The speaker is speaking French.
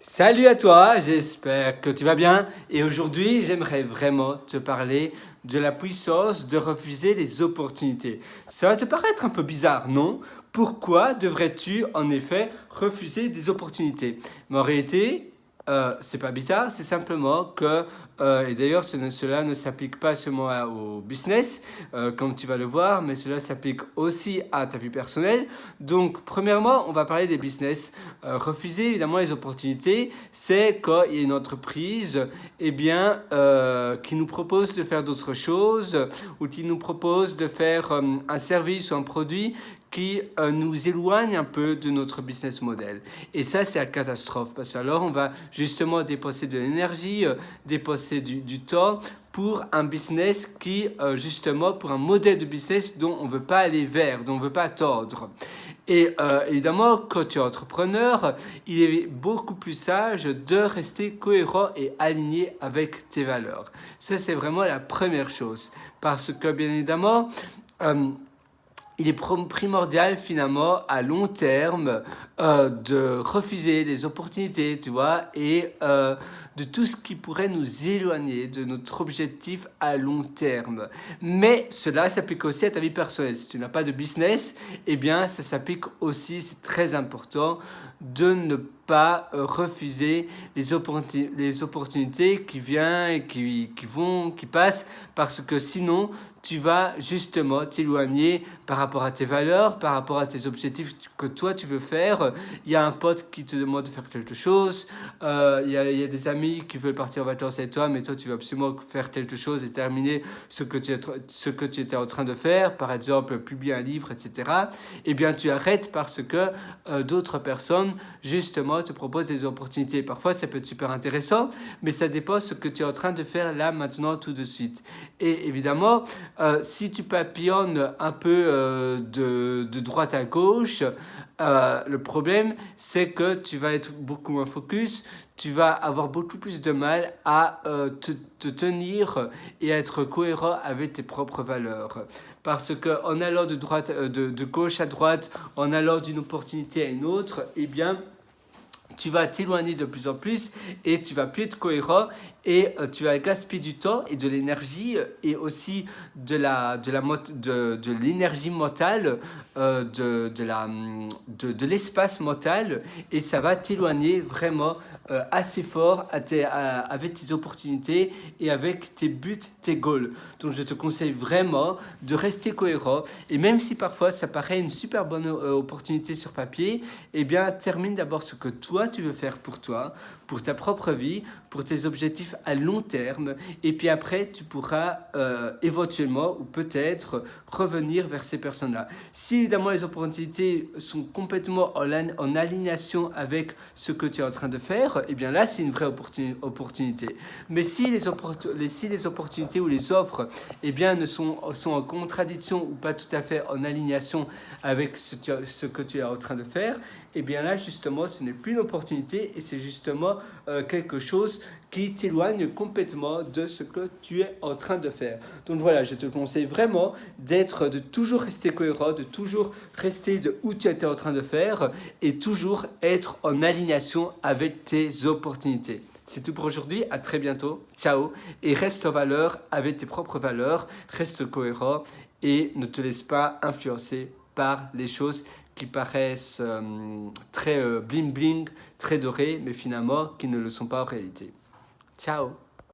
Salut à toi, j'espère que tu vas bien et aujourd'hui j'aimerais vraiment te parler de la puissance de refuser les opportunités. Ça va te paraître un peu bizarre, non? Pourquoi devrais-tu en effet refuser des opportunités? Mais en réalité, c'est pas bizarre, c'est simplement que, et d'ailleurs cela ne s'applique pas seulement au business, comme tu vas le voir, mais cela s'applique aussi à ta vie personnelle. Donc premièrement, on va parler des business. Refuser évidemment les opportunités, c'est quand il y a une entreprise qui nous propose de faire d'autres choses ou qui nous propose de faire un service ou un produit qui nous éloigne un peu de notre business model. Et ça, c'est la catastrophe parce que alors on va justement dépenser de l'énergie, dépenser du temps pour un business qui, justement, pour un modèle de business dont on ne veut pas aller vers, dont on ne veut pas tordre. Et évidemment, quand tu es entrepreneur, il est beaucoup plus sage de rester cohérent et aligné avec tes valeurs. Ça, c'est vraiment la première chose. Parce que, bien évidemment, il est primordial finalement à long terme de refuser les opportunités, tu vois, et de tout ce qui pourrait nous éloigner de notre objectif à long terme. Mais cela s'applique aussi à ta vie personnelle. Si tu n'as pas de business, eh bien ça s'applique aussi, c'est très important de ne pas refuser les opportunités qui viennent et qui passent, parce que sinon tu vas justement t'éloigner par rapport à tes valeurs, par rapport à tes objectifs que toi tu veux faire. Il y a un pote qui te demande de faire quelque chose, il y a des amis qui veulent partir en vacances avec toi, mais toi tu veux absolument faire quelque chose et terminer ce que tu étais en train de faire, par exemple publier un livre, etc. Eh bien tu arrêtes parce que d'autres personnes justement te proposent des opportunités. Parfois ça peut être super intéressant, mais ça dépend de ce que tu es en train de faire là, maintenant, tout de suite. Et évidemment, si tu papillonnes un peu de droite à gauche, le problème c'est que tu vas être beaucoup moins focus, tu vas avoir beaucoup plus de mal à te tenir et à être cohérent avec tes propres valeurs. Parce qu'en allant de gauche à droite, en allant d'une opportunité à une autre, eh bien, tu vas t'éloigner de plus en plus et tu vas plus être cohérent et tu vas gaspiller du temps et de l'énergie et aussi de l'énergie mentale, de l'espace mental, et ça va t'éloigner vraiment assez fort avec tes opportunités et avec tes buts, tes goals. Donc je te conseille vraiment de rester cohérent, et même si parfois ça paraît une super bonne opportunité sur papier, eh bien termine d'abord ce que toi tu veux faire pour toi, pour ta propre vie, pour tes objectifs à long terme, et puis après tu pourras éventuellement ou peut-être revenir vers ces personnes-là. Si évidemment les opportunités sont complètement en alignation avec ce que tu es en train de faire, eh bien là c'est une vraie opportunité. Mais si les opportunités ou les offres eh bien, sont en contradiction ou pas tout à fait en alignation avec ce que tu es en train de faire, et bien là justement ce n'est plus une opportunité et c'est justement quelque chose qui t'éloigne complètement de ce que tu es en train de faire. Donc voilà, je te conseille vraiment de toujours rester cohérent, de toujours rester de où tu étais en train de faire et toujours être en alignation avec tes opportunités. C'est tout pour aujourd'hui, à très bientôt, ciao, et reste en valeur avec tes propres valeurs, reste cohérent et ne te laisse pas influencer par les choses qui paraissent très bling bling, très dorées, mais finalement qui ne le sont pas en réalité. Ciao!